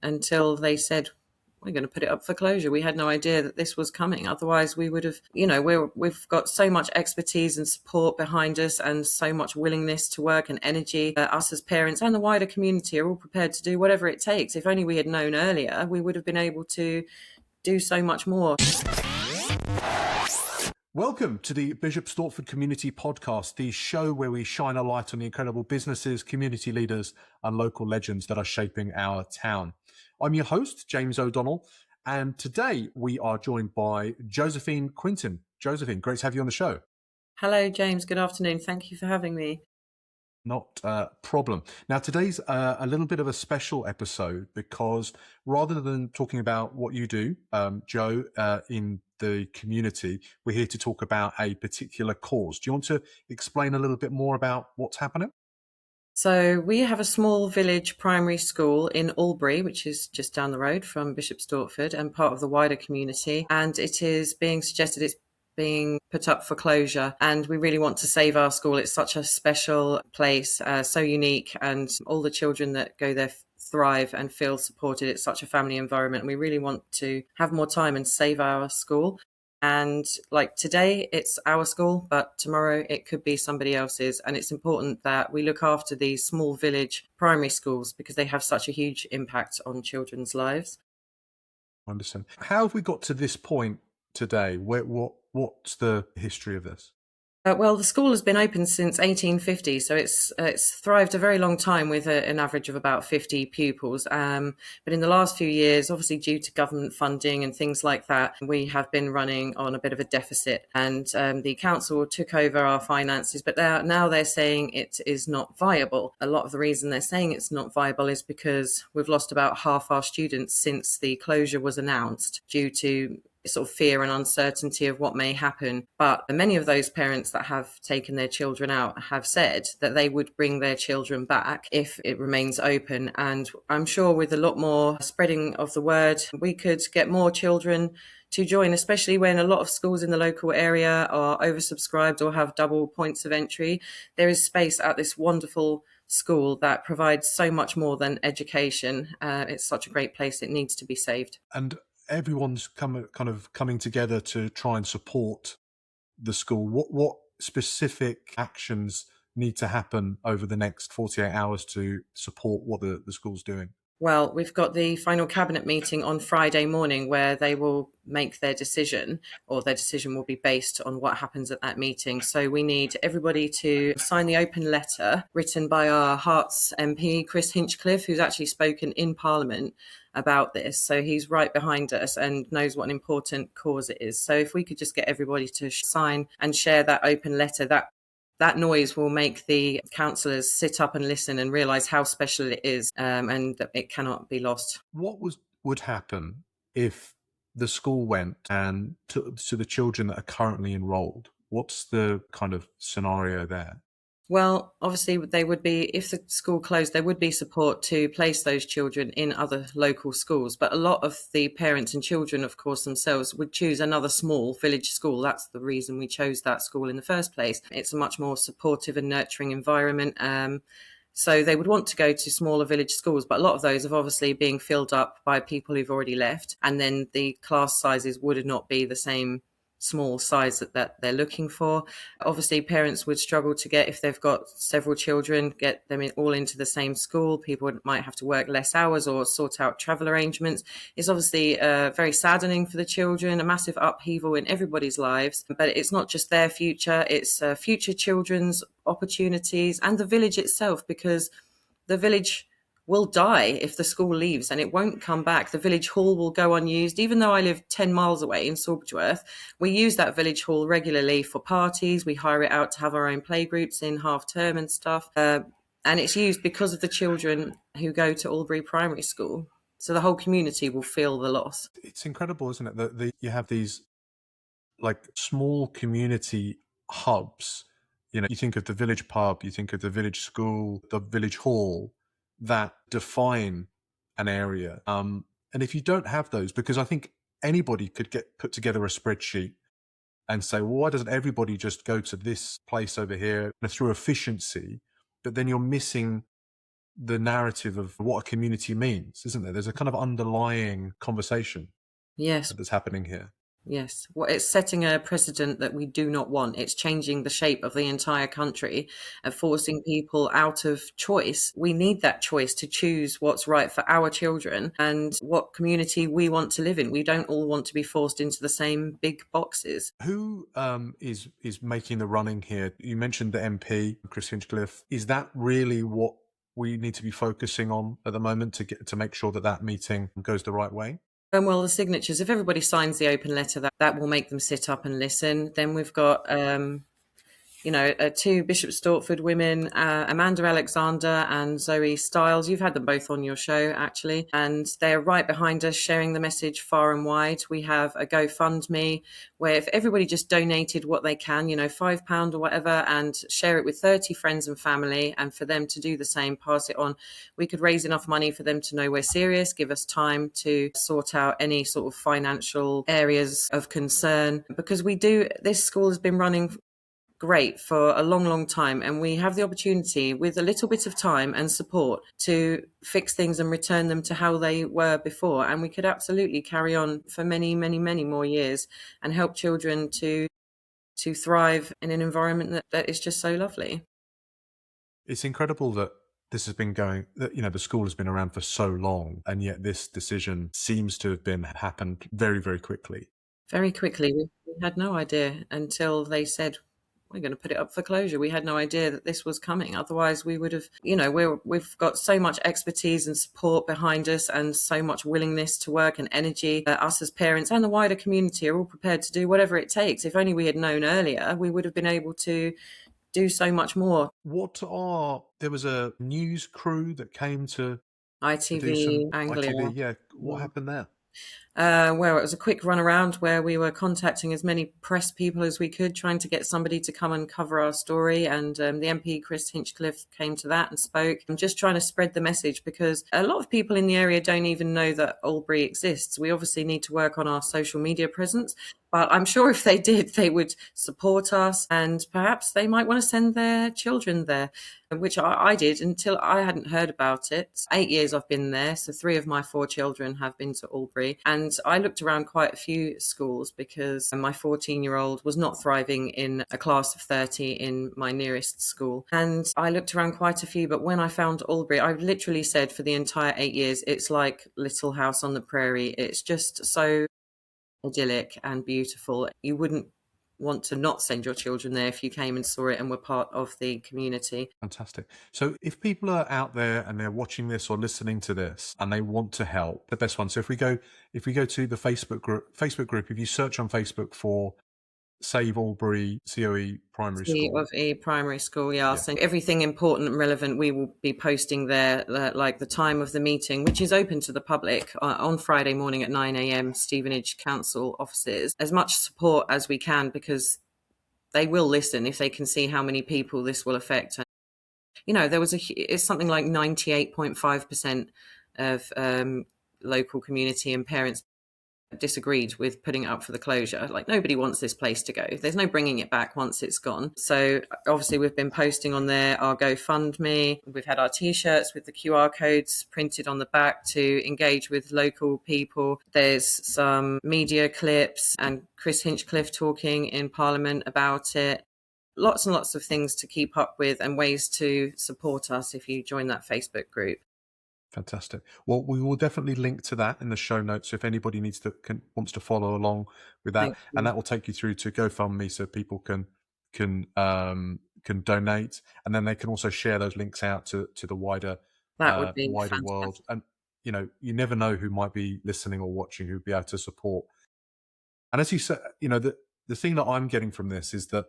until they said, we're going to put it up for closure. We had no idea that this was coming. Otherwise, we would have, we've got so much expertise and support behind us and so much willingness to work and energy. Us as parents and the wider community are all prepared to do whatever it takes. If only we had known earlier, we would have been able to do so much more. Welcome to the Bishop Stortford Community Podcast, the show where we shine a light on the incredible businesses, community leaders, and local legends that are shaping our town. I'm your host, James O'Donnell, and today we are joined by Josephine Quinton. Josephine, great to have you on the show. Hello, James. Good afternoon. Thank you for having me. Not a problem. Now, today's a little bit of a special episode because rather than talking about what you do, Joe, in the community, we're here to talk about a particular cause. Do you want to explain a little bit more about what's happening? So we have a small village primary school in Albury, which is just down the road from Bishop Stortford and part of the wider community. And it is being suggested it's being put up for closure, and we really want to save our school. It's such a special place, so unique, and all the children that go there thrive and feel supported. It's such a family environment, and we really want to have more time and save our school. And like today, it's our school, but tomorrow it could be somebody else's. And it's important that we look after these small village primary schools because they have such a huge impact on children's lives. I understand. How have we got to this point today? What's the history of this? Well, the school has been open since 1850, so it's thrived a very long time with an average of about 50 pupils. But in the last few years, obviously due to government funding and things like that, we have been running on a bit of a deficit. And the council took over our finances, but now they're saying it is not viable. A lot of the reason they're saying it's not viable is because we've lost about half our students since the closure was announced due to sort of fear and uncertainty of what may happen. But many of those parents that have taken their children out have said that they would bring their children back if it remains open. And I'm sure with a lot more spreading of the word, we could get more children to join, especially when a lot of schools in the local area are oversubscribed or have double points of entry. There is space at this wonderful school that provides so much more than education. It's such a great place. It needs to be saved. And everyone's kind of coming together to try and support the school. What specific actions need to happen over the next 48 hours to support what the school's doing? Well, we've got the final cabinet meeting on Friday morning where they will make their decision, or their decision will be based on what happens at that meeting. So we need everybody to sign the open letter written by our Hearts MP, Chris Hinchcliffe, who's actually spoken in Parliament about this. So he's right behind us and knows what an important cause it is. So if we could just get everybody to sign and share that open letter, that noise will make the councillors sit up and listen and realise how special it is, and that it cannot be lost. What would happen if the school went and to the children that are currently enrolled? What's the kind of scenario there? Well, obviously, they would be, if the school closed, there would be support to place those children in other local schools. But a lot of the parents and children, of course, themselves would choose another small village school. That's the reason we chose that school in the first place. It's a much more supportive and nurturing environment. So they would want to go to smaller village schools, but a lot of those are obviously being filled up by people who've already left. And then the class sizes would not be the same small size that they're looking for. Obviously, parents would struggle to get, if they've got several children, get them all into the same school. People might have to work less hours or sort out travel arrangements. It's obviously very saddening for the children, a massive upheaval in everybody's lives. But it's not just their future, it's future children's opportunities and the village itself, because the village will die if the school leaves and it won't come back. The village hall will go unused. Even though I live 10 miles away in Sawbridgeworth, we use that village hall regularly for parties. We hire it out to have our own playgroups in half term and stuff. And it's used because of the children who go to Albury Primary School. So the whole community will feel the loss. It's incredible, isn't it, that you have these like small community hubs. You know, you think of the village pub, you think of the village school, the village hall, that define an area. And if you don't have those, because I think anybody could put together a spreadsheet and say, well, why doesn't everybody just go to this place over here through efficiency? But then you're missing the narrative of what a community means, isn't there? There's a kind of underlying conversation Yes. that's happening here. Yes. Well, it's setting a precedent that we do not want. It's changing the shape of the entire country and forcing people out of choice. We need that choice to choose what's right for our children and what community we want to live in. We don't all want to be forced into the same big boxes. Who is making the running here? You mentioned the MP, Chris Hinchcliffe. Is that really what we need to be focusing on at the moment to make sure that that meeting goes the right way? Well, the signatures, if everybody signs the open letter, that will make them sit up and listen. Then we've got two Bishop Stortford women, Amanda Alexander and Zoe Stiles. You've had them both on your show, actually, and they're right behind us, sharing the message far and wide. We have a GoFundMe where if everybody just donated what they can, £5 or whatever, and share it with 30 friends and family, and for them to do the same, pass it on, we could raise enough money for them to know we're serious, give us time to sort out any sort of financial areas of concern, because this school has been running great for a long, long time. And we have the opportunity with a little bit of time and support to fix things and return them to how they were before. And we could absolutely carry on for many, many, many more years and help children to thrive in an environment that is just so lovely. It's incredible that this has been going, that, the school has been around for so long, and yet this decision seems to have happened very, very quickly. Very quickly. We had no idea until they said, we're going to put it up for closure. We had no idea that this was coming. Otherwise, we would have, we've got so much expertise and support behind us and so much willingness to work and energy. Us as parents and the wider community are all prepared to do whatever it takes. If only we had known earlier, we would have been able to do so much more. There was a news crew that came to ITV, do some Anglia. ITV, yeah. What happened there? Well, it was a quick run around where we were contacting as many press people as we could, trying to get somebody to come and cover our story. And the MP, Chris Hinchcliffe, came to that and spoke. I'm just trying to spread the message because a lot of people in the area don't even know that Albury exists. We obviously need to work on our social media presence. But I'm sure if they did, they would support us and perhaps they might want to send their children there, which I did until I hadn't heard about it. 8 years I've been there, so 3 of my 4 children have been to Albury. And I looked around quite a few schools because my 14-year-old was not thriving in a class of 30 in my nearest school. And I looked around quite a few, but when I found Albury, I literally said for the entire 8 years, it's like Little House on the Prairie. It's just so idyllic and beautiful. You wouldn't want to not send your children there if you came and saw it and were part of the community. Fantastic. So if people are out there and they're watching this or listening to this and they want to help, the best one. So if we go to the Facebook group, if you search on Facebook for Save Albury COE Primary School. Of a primary school, yeah. So everything important and relevant we will be posting there, like the time of the meeting, which is open to the public on Friday morning at 9 a.m, Stevenage Council offices. As much support as we can because they will listen if they can see how many people this will affect. It's something like 98.5% of local community and parents disagreed with putting it up for the closure. Like, nobody wants this place to go. There's no bringing it back once it's gone. So obviously we've been posting on there our GoFundMe. We've had our T-shirts with the QR codes printed on the back to engage with local people. There's some media clips and Chris Hinchcliffe talking in Parliament about it. Lots and lots of things to keep up with and ways to support us if you join that Facebook group. Fantastic. Well, we will definitely link to that in the show notes if anybody wants to follow along with that, and that will take you through to GoFundMe so people can donate, and then they can also share those links out to the wider world. And you never know who might be listening or watching who'd be able to support. And as you said, the thing that I'm getting from this is that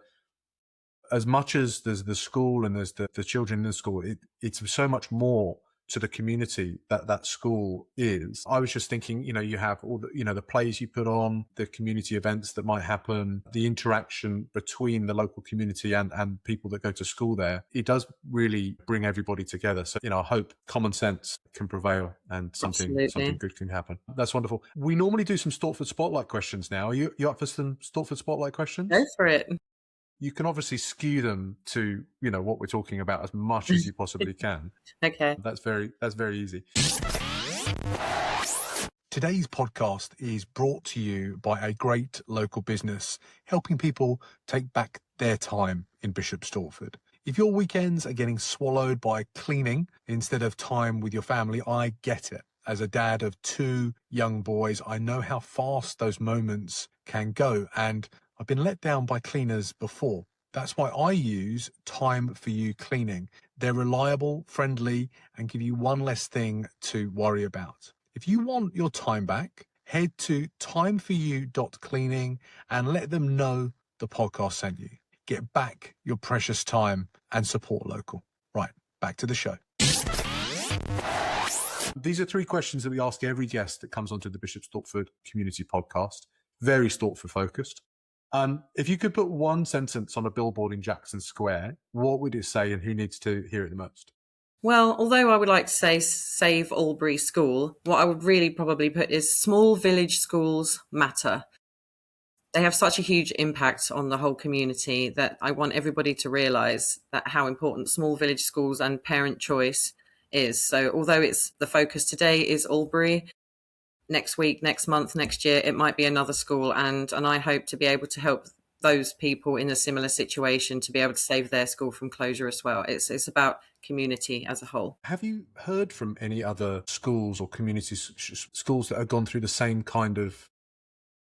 as much as there's the school and there's the children in the school, it's so much more to the community that school is. I was just thinking, you have all the plays you put on, the community events that might happen, the interaction between the local community and people that go to school there. It does really bring everybody together. So, I hope common sense can prevail and something good can happen. That's wonderful. We normally do some Stortford Spotlight questions now. Are you up for some Stortford Spotlight questions? Go for it. you can obviously skew them to, what we're talking about as much as you possibly can. Okay. That's very easy. Today's podcast is brought to you by a great local business helping people take back their time in Bishop Stortford. If your weekends are getting swallowed by cleaning instead of time with your family, I get it. As a dad of 2 young boys, I know how fast those moments can go, and I've been let down by cleaners before. That's why I use Time For You Cleaning. They're reliable, friendly, and give you one less thing to worry about. If you want your time back, head to timeforyou.cleaning and let them know the podcast sent you. Get back your precious time and support local. Right, back to the show. These are 3 questions that we ask every guest that comes onto the Bishop Stortford Community Podcast. Very Stortford focused. If you could put one sentence on a billboard in Jackson Square, what would it say and who needs to hear it the most? Well, although I would like to say save Albury School, what I would really probably put is small village schools matter. They have such a huge impact on the whole community that I want everybody to realise that how important small village schools and parent choice is. So although it's the focus today is Albury, next week, next month, next year, it might be another school. And I hope to be able to help those people in a similar situation to be able to save their school from closure as well. It's about community as a whole. Have you heard from any other schools or community schools that have gone through the same kind of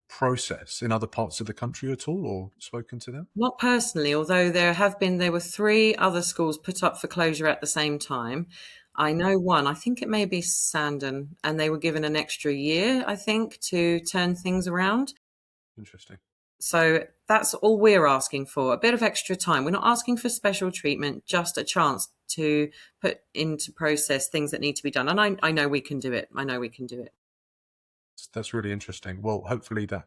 process in other parts of the country at all, or spoken to them? Not personally, although there were 3 other schools put up for closure at the same time. I know one, I think it may be Sandon, and they were given an extra year, I think, to turn things around. Interesting. So that's all we're asking for, a bit of extra time. We're not asking for special treatment, just a chance to put into process things that need to be done. And I know we can do it. I know we can do it. That's really interesting. Well, hopefully that,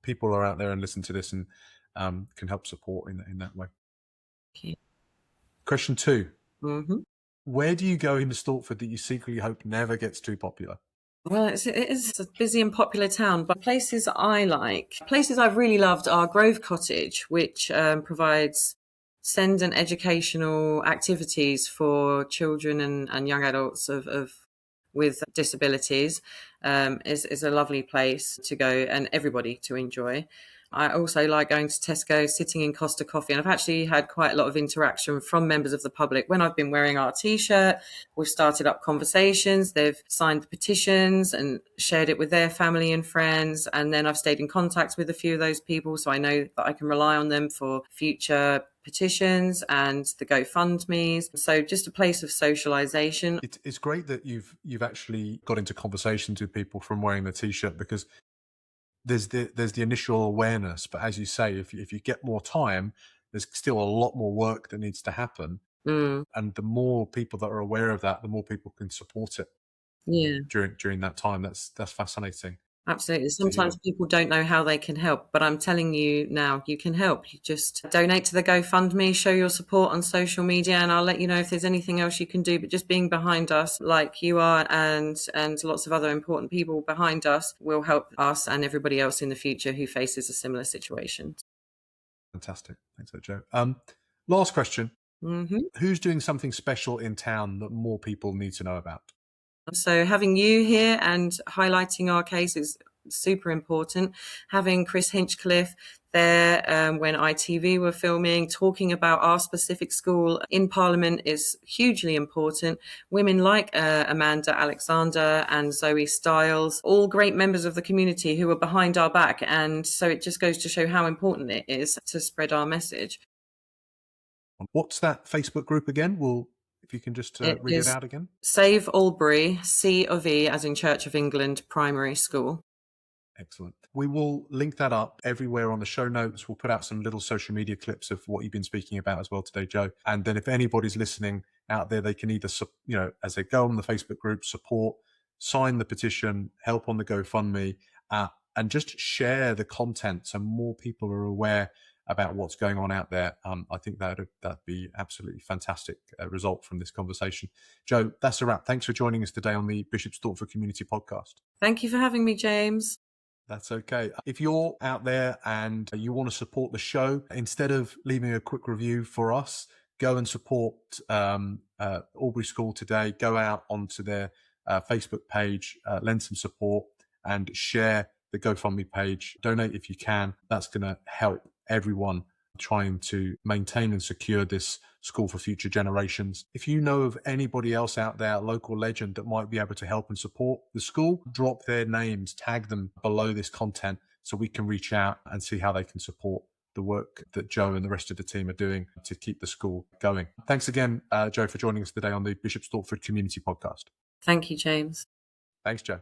people are out there and listen to this and can help support in that way. Okay. Question 2. Mm-hmm. Where do you go in Stortford that you secretly hope never gets too popular? Well, it is a busy and popular town, but places I've really loved are Grove Cottage, which provides send and educational activities for children and young adults with disabilities. Is a lovely place to go and everybody to enjoy. I also like going to Tesco, sitting in Costa Coffee, and I've actually had quite a lot of interaction from members of the public. When I've been wearing our T-shirt, we've started up conversations, they've signed petitions and shared it with their family and friends, and then I've stayed in contact with a few of those people, so I know that I can rely on them for future petitions and the GoFundMes. So just a place of socialization. It's great that you've actually got into conversations with people from wearing the T-shirt, because there's the initial awareness, but as you say, if you get more time, there's still a lot more work that needs to happen. And the more people that are aware of that, the more people can support it. Yeah. During that time. That's fascinating. Absolutely. Sometimes people don't know how they can help, but I'm telling you now, you can help. You just donate to the GoFundMe, show your support on social media, and I'll let you know if there's anything else you can do. But just being behind us like you are and lots of other important people behind us will help us and everybody else in the future who faces a similar situation. Fantastic. Thanks for that, Joe. Last question. Mm-hmm. Who's doing something special in town that more people need to know about? So having you here and highlighting our case is super important. Having Chris Hinchcliffe there when ITV were filming, talking about our specific school in Parliament is hugely important. Women like Amanda Alexander and Zoe Stiles, all great members of the community who are behind our back. And so it just goes to show how important it is to spread our message. What's that Facebook group again? If you can just read it out again. Save Albury, C of E as in Church of England Primary School. Excellent. We will link that up everywhere on the show notes. We'll put out some little social media clips of what you've been speaking about as well today, Joe. And then if anybody's listening out there, they can either, as they go on the Facebook group, support, sign the petition, help on the GoFundMe, and just share the content so more people are aware about what's going on out there. I think that'd be absolutely fantastic result from this conversation. Joe, that's a wrap. Thanks for joining us today on the Bishop Stortford Community Podcast. Thank you for having me, James. That's okay. If you're out there and you want to support the show, instead of leaving a quick review for us, go and support Albury School today. Go out onto their Facebook page, lend some support, and share the GoFundMe page. Donate if you can. That's going to help everyone trying to maintain and secure this school for future generations. If you know of anybody else out there, a local legend that might be able to help and support the school, drop their names, tag them below this content so we can reach out and see how they can support the work that Joe and the rest of the team are doing to keep the school going. Thanks again, Joe, for joining us today on the Bishop Stortford Community Podcast. Thank you, James. Thanks, Joe.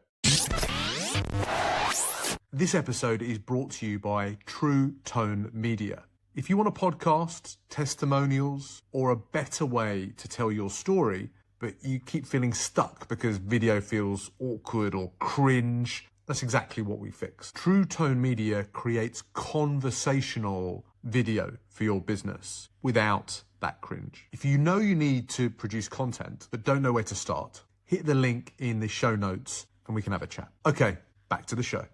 This episode is brought to you by True Tone Media. If you want a podcast, testimonials, or a better way to tell your story, but you keep feeling stuck because video feels awkward or cringe, that's exactly what we fix. True Tone Media creates conversational video for your business without that cringe. If you know you need to produce content but don't know where to start, hit the link in the show notes and we can have a chat. Okay, back to the show.